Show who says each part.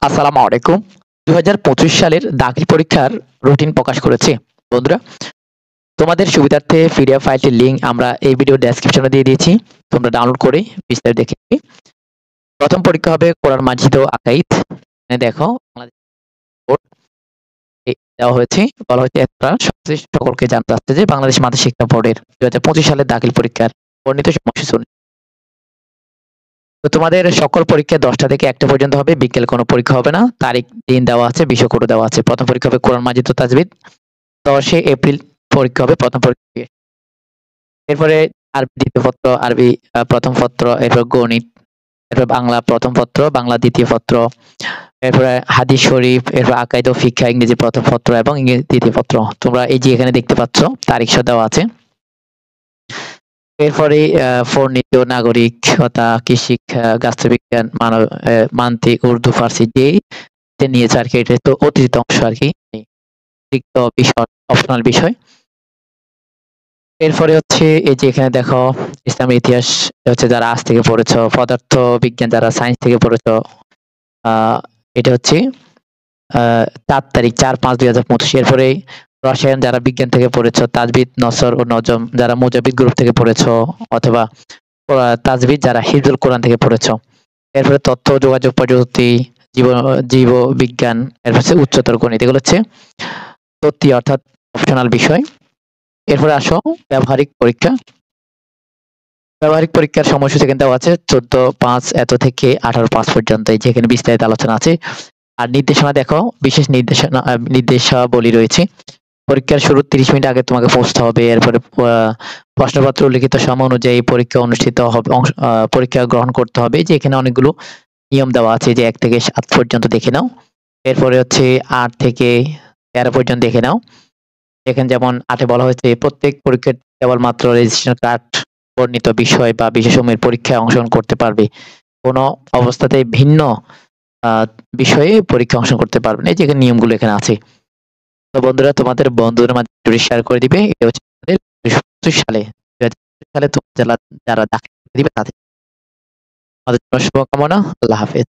Speaker 1: আসসালামু আলাইকুম। ২০২৫ সালের দাখিল পরীক্ষার রুটিন প্রকাশ করেছে। বন্ধুরা, তোমাদের সুবিধার্থে পিডিএফ ফাইলটির লিংক আমরা এই ভিডিও ডেসক্রিপশনে দিয়ে দিয়েছি। তোমরা ডাউনলোড করে বিস্তারিত দেখে নিবে। প্রথম পরীক্ষা হবে কোরআন মাজিদ ও আকাইদ। এখানে দেখো বাংলাদেশ বোর্ড দেওয়া হয়েছে। বলা হয়েছে সকলকে জানতে আসছে যে বাংলাদেশ মাধ্যমিক শিক্ষা বোর্ডের ২০২৫ সালের দাখিল পরীক্ষার বর্ণিত সময়সূচি। তো তোমাদের সকল পরীক্ষা ১০টা থেকে ১টা পর্যন্ত হবে। বিকেল কোনো পরীক্ষা হবে না। তারিখ দিন দেওয়া আছে, বিষয় কোড দেওয়া আছে। প্রথম পরীক্ষা হবে কোরআন মাজিদ ও তাজবিদ। ১০ এপ্রিল পরীক্ষা হবে প্রথম পরীক্ষা। এরপরে আরবি দ্বিতীয় পত্র, আরবি প্রথম পত্র, এরপর গণিত, এরপর বাংলা প্রথম পত্র, বাংলা দ্বিতীয় পত্র, এরপরে হাদিস শরীফ, এরপর আকাইদ ও ফিকহা ইংরেজি প্রথম পত্র এবং ইংরেজি দ্বিতীয় পত্র। তোমরা এই যে এখানে দেখতে পাচ্ছ তারিখ সহ দেওয়া আছে। এরপরে ফোরনীতি ও নাগরিকতা, কৃষিশিক্ষা, গাছবিজ্ঞান, মানবিক, উর্দু, ফার্সি যে নিয়েছে আর কি, এটা তো অতিরিক্ত অংশ আর কি, অতিরিক্ত বিষয়, অপশনাল বিষয়। এরপরে হচ্ছে এই যে এখানে দেখো ইসলামের ইতিহাস হচ্ছে যারা আজ থেকে পড়েছ, পদার্থ বিজ্ঞান যারা সায়েন্স থেকে পড়েছ, এটা হচ্ছে ৪ তারিখ ৪/৫/২০২৫। এরপরে রসায়ন যারা বিজ্ঞান থেকে পড়েছ, তাজবিদ, নসর ও নজম যারা মুজাবিদ গ্রুপ থেকে পড়েছ, অথবা তাজবিদ যারা হিফজুল কোরআন থেকে পড়েছ। এরপরে তথ্য ও যোগাযোগ প্রযুক্তি, জীব বিজ্ঞান, এরপর হচ্ছে উচ্চতর গণিত, এগুলো হচ্ছে তত্ত্বীয় অর্থাৎ অপশনাল বিষয়। এরপরে আসো ব্যবহারিক পরীক্ষা। ব্যবহারিক পরীক্ষার সময়সূচি এখানে দেওয়া আছে 14/৫ এত থেকে 18/৫ পর্যন্ত, যেখানে বিস্তারিত আলোচনা আছে। আর নির্দেশনা দেখো, বিশেষ নির্দেশাবলী রয়েছে। পরীক্ষার শুরুর ৩০ মিনিট আগে তোমাকে পৌঁছতে হবে। এরপরে প্রশ্নপত্র উল্লিখিত সময় অনুযায়ী পরীক্ষা অনুষ্ঠিত হবে, পরীক্ষা গ্রহণ করতে হবে। যে এখানে অনেকগুলো নিয়ম দেওয়া আছে, যে ১ থেকে ৭ পর্যন্ত দেখে নাও। এরপরে হচ্ছে ৮ থেকে ১৩ পর্যন্ত দেখে নাও। এখানে যেমন ৮ এ বলা হয়েছে প্রত্যেক পরীক্ষার কেবলমাত্র রেজিস্ট্রেশন কার্ড বর্ণিত বিষয় বা বিষয়সমূহের পরীক্ষায় অংশগ্রহণ করতে পারবে। কোনো অবস্থাতেই ভিন্ন বিষয়ে পরীক্ষায় অংশগ্রহণ করতে পারবে না। এই যে নিয়মগুলো এখানে আছে। তো বন্ধুরা, তোমাদের বন্ধুদের মাঝে শেয়ার করে দিবে। এটা হচ্ছে আমাদের ২০২৫ সালে যারা দাখিল দিবে তাদের শুভকামনা। আল্লাহ হাফেজ।